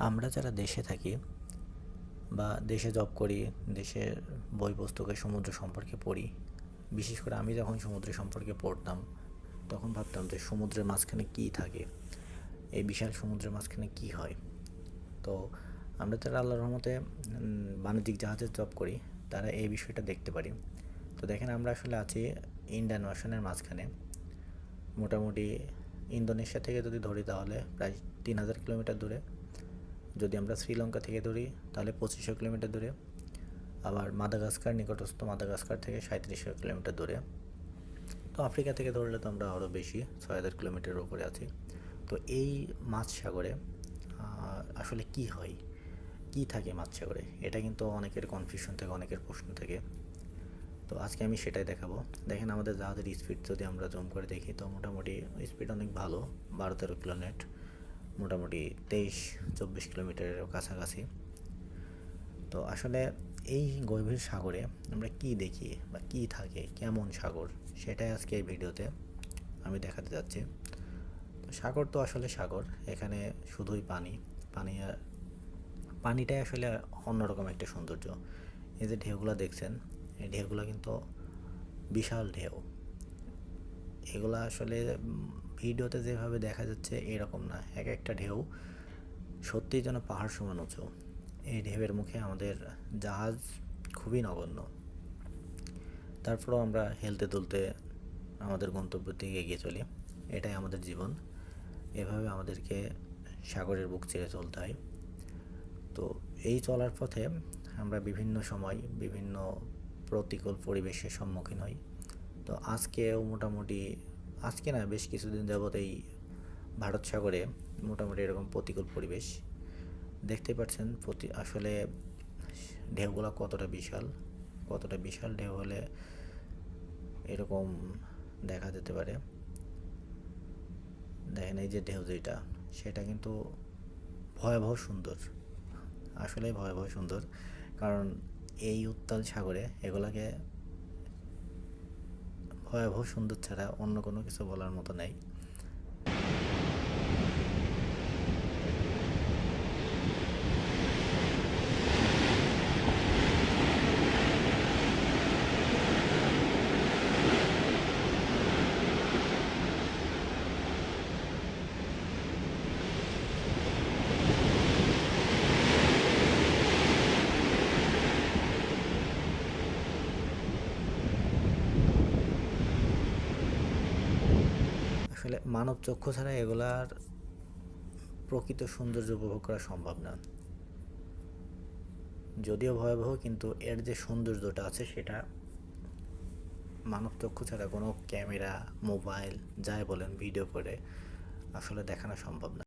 আমরা যারা দেশে থাকি বা দেশে জব করি, দেশের বই পুস্তকে সমুদ্র সম্পর্কে পড়ি, বিশেষ করে আমি যখন সমুদ্র সম্পর্কে পড়তাম তখন ভাবতাম যে সমুদ্রের মাঝখানে কী থাকে, এই বিশাল সমুদ্রের মাঝখানে কী হয়। তো আমরা যারা আল্লাহর রহমতে বাণিজ্যিক জাহাজে জব করি তারা এই বিষয়টা দেখতে পারি। তো দেখেন, আমরা আসলে আছি ইন্ডিয়ান ওশানের মাঝখানে। মোটামুটি ইন্দোনেশিয়া থেকে যদি ধরি তাহলে প্রায় 3000 কিলোমিটার দূরে, যদি আমরা শ্রীলঙ্কা থেকে ধরি তাহলে 2500 কিলোমিটার দূরে, আবার মাদাগাস্কার নিকটস্থ মাদাগাস্কার থেকে 3700 কিলোমিটার দূরে। তো আফ্রিকা থেকে ধরলে তো আমরা আরও বেশি, 6000 কিলোমিটারের উপরে আছি। তো এই মাঝ সাগরে আসলে কি হয়, কি থাকে মাঝ সাগরে, এটা কিন্তু অনেকের কনফিউশন থাকে, অনেকের প্রশ্ন থাকে। তো আজকে আমি সেটাই দেখাবো। দেখেন, আমাদের জাহাজের স্পিড যদি আমরা জুম করে দেখি তো মোটামুটি স্পিড অনেক ভালো, 12-13 কিলোমিটার, মোটামুটি 23-24 কিলোমিটারের কাছাকাছি। তো আসলে এই গভীর সাগরে আমরা কি দেখি বা কি থাকে, কেমন সাগর, সেটাই আজকে এই ভিডিওতে আমি দেখাতে যাচ্ছি। তো সাগর তো আসলে সাগর, এখানে শুধুই পানি, পানি আর পানিটাই আসলে অন্যরকম একটা সৌন্দর্য। এই যে ঢেউগুলো দেখছেন, এই ঢেউগুলো কিন্তু বিশাল ঢেউ। এগুলো আসলে ভিডিওতে যেভাবে দেখা যাচ্ছে এরকম না, এক একটা ঢেউ সত্যিই যেন পাহাড় সমান উঁচু। এই ঢেউয়ের মুখে আমাদের জাহাজ খুবই নগণ্য, তারপরেও আমরা হেলতে দুলতে আমাদের গন্তব্যের দিকে এগিয়ে চলি। এটাই আমাদের জীবন, এভাবে আমাদেরকে সাগরের বুক চিরে চলতে হয়। তো এই চলার পথে আমরা বিভিন্ন সময় বিভিন্ন প্রতিকূল পরিবেশের সম্মুখীন হই। তো আজকেও মোটামুটি, আজকে না বেশ কিছুদিন যাবত এই ভারত সাগরে মোটামুটি এরকম প্রতিকূল পরিবেশ দেখতে পাচ্ছেন। আসলে ঢেউগুলো কতটা বিশাল, কতটা বিশাল ঢেউ হলে এরকম দেখা যেতে পারে। দেখেন, এই যে ঢেউ যেটা, সেটা কিন্তু ভয়াবহ সুন্দর, আসলেই ভয়াবহ সুন্দর। কারণ এই উত্তাল সাগরে এগুলাকে ভয়াবহ সুন্দর ছাড়া অন্য কোনো কিছু বলার মতো নেই। আসলে মানব চক্ষু ছাড়া এগুলার প্রকৃত সৌন্দর্য উপভোগ করা সম্ভব না। যদিও ভয়াবহ, কিন্তু এর যে সৌন্দর্যটা আছে সেটা মানব চক্ষু ছাড়া কোনো ক্যামেরা, মোবাইল, যাই বলেন, ভিডিও করে আসলে দেখানো সম্ভব না।